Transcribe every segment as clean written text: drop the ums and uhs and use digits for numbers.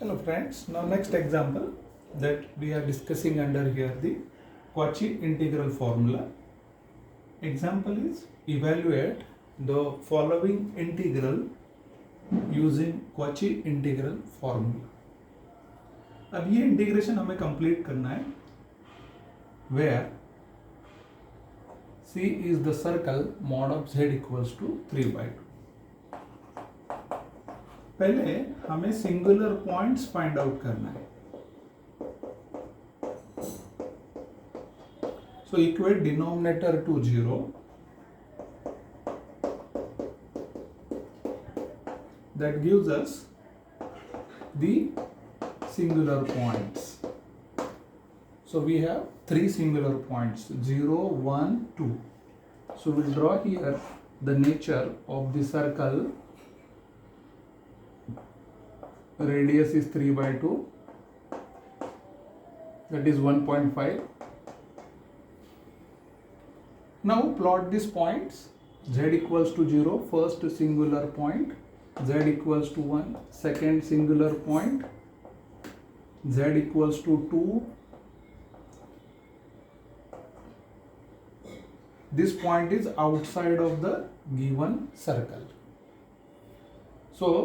Hello friends, now next example that we are discussing under here the Cauchy integral formula. Example is evaluate the following integral using Cauchy integral formula. अब ये integration हमें complete करना है where C is the circle mod of Z equals to 3/2. पहले हमें singular points find out करना है. So equate denominator to 0. That gives us the singular points. So we have three singular points 0, 1, 2. So we'll draw here the nature of the circle. Radius is 3/2, that is 1.5. Now plot these points. Z equals to 0, first singular point. Z equals to 1, second singular point. Z equals to 2. This point is outside of the given circle. So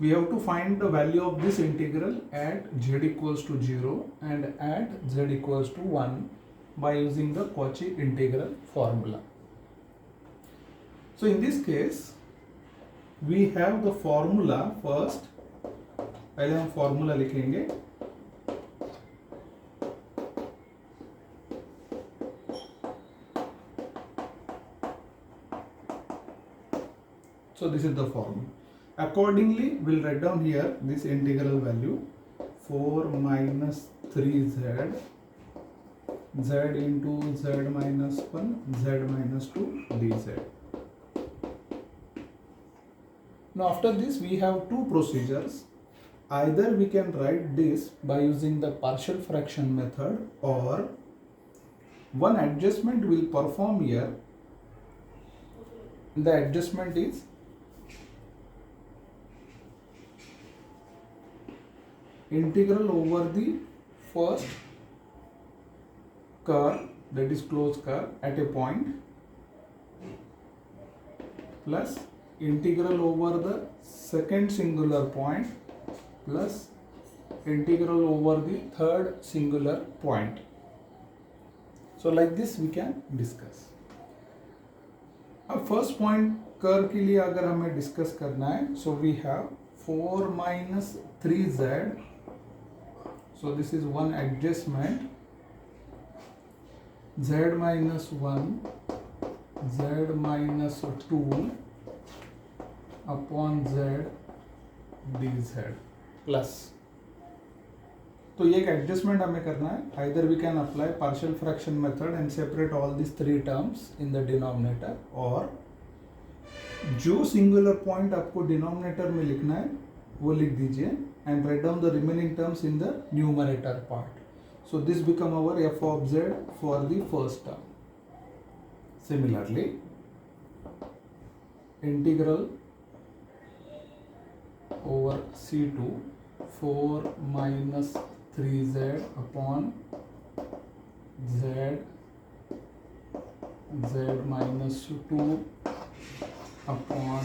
we have to find the value of this integral at Z equals to 0 and at Z equals to 1 by using the Cauchy integral formula. So in this case, we have the formula first. पहले हम formula लिखेंगे. So this is the formula. Accordingly, we'll write down here this integral value 4 minus 3z z into z minus 1 z minus 2 dz. Now after this we have two procedures. Either we can write this by using the partial fraction method, or one adjustment we'll perform here. The adjustment is integral over the first curve, that is closed curve at a point, plus integral over the second singular point, plus integral over the third singular point. So like this we can discuss. अब first point curve के लिए अगर हमें discuss करना है, so we have 4 minus 3z. So this is one adjustment. Z minus 1, Z minus 2 upon Z dz plus. तो ये एक एडजस्टमेंट हमें करना है. Either we can apply partial fraction method and separate all these three terms in the denominator, or जो singular point आपको denominator में लिखना है वो लिख दीजिए and write down the remaining terms in the numerator part. So this become our f of z for the first term. Similarly, integral over C2 4 minus 3z upon z z minus 2 upon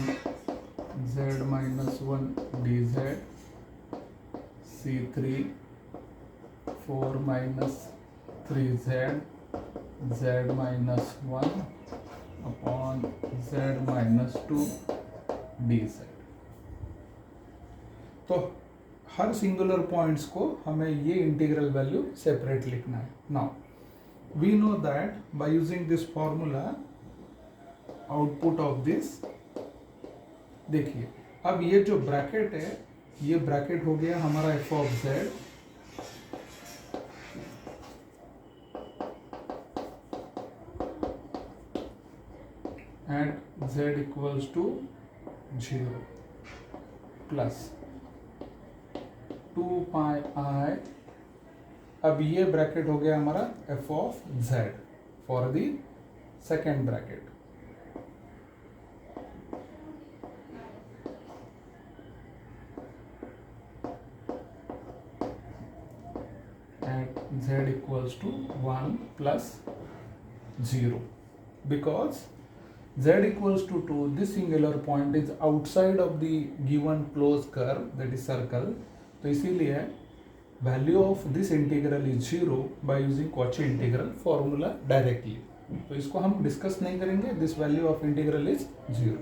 z minus 1 dz. C3 4 minus 3z z minus 1 upon z minus 2 dz. तो हर singular points को हमें ये integral value separate लिखना है. Now we know that by using this formula output of this, देखिए अब ये जो ब्रैकेट है, ये ब्रैकेट हो गया हमारा f of z at z equals to 0 plus 2 pi i. अब ये ब्रैकेट हो गया हमारा f of z for the second bracket. z equals to 1 plus 0, because z equals to 2, this singular point is outside of the given closed curve, that is circle. तो इसीलिए value of this integral is 0 by using Cauchy integral formula directly. तो इसको हम discuss नहीं करेंगे. This value of integral is 0.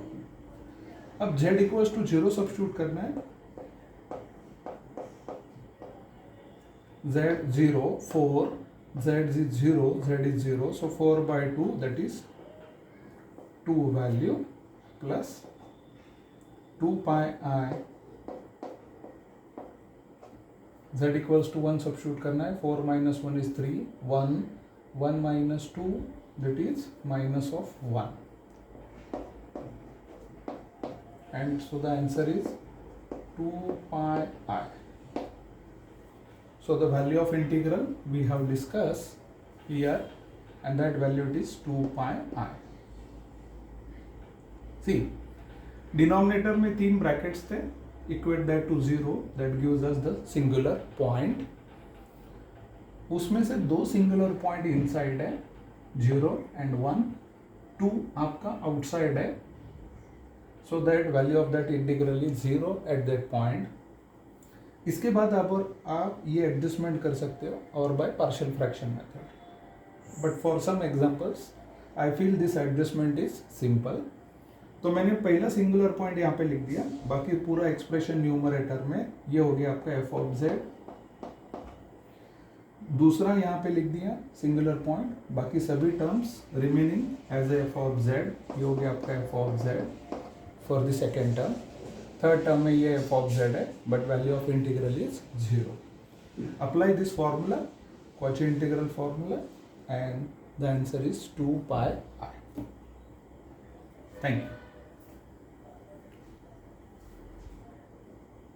अब z equals to 0 substitute करना है. z 0 4, z is 0, z is 0, so 4 by 2, that is 2 value plus 2 pi I, z equals to 1 substitute करना है. 4 minus 1 is 3, 1 minus 2, that is minus of 1, and so the answer is 2 pi I. So the value of integral we have discussed here, and that value is 2 pi I. See, denominator में 3 brackets थे. Equate that to 0, that gives us the singular point. उसमें से 2 singular point inside है, 0 and 1, 2 आपका outside है. So that value of that integral is 0 at that point. इसके बाद आप ये एडजस्टमेंट कर सकते हो और by partial fraction method. But for some examples I feel this adjustment is simple. तो मैंने पहला सिंगुलर पॉइंट यहाँ पे लिख दिया. बाकी पूरा एक्सप्रेशन न्यूमरेटर में ये हो गया आपका एफ ऑफ जेड. दूसरा यहाँ पे लिख दिया सिंगुलर पॉइंट. बाकी सभी terms remaining as F of Z. ये हो गया आपका F of Z for the second term. Third term में ये एफ ऑफ जेड है, but value of integral is 0. Apply this formula, Cauchy integral formula, and the answer is 2 pi I. Thank you.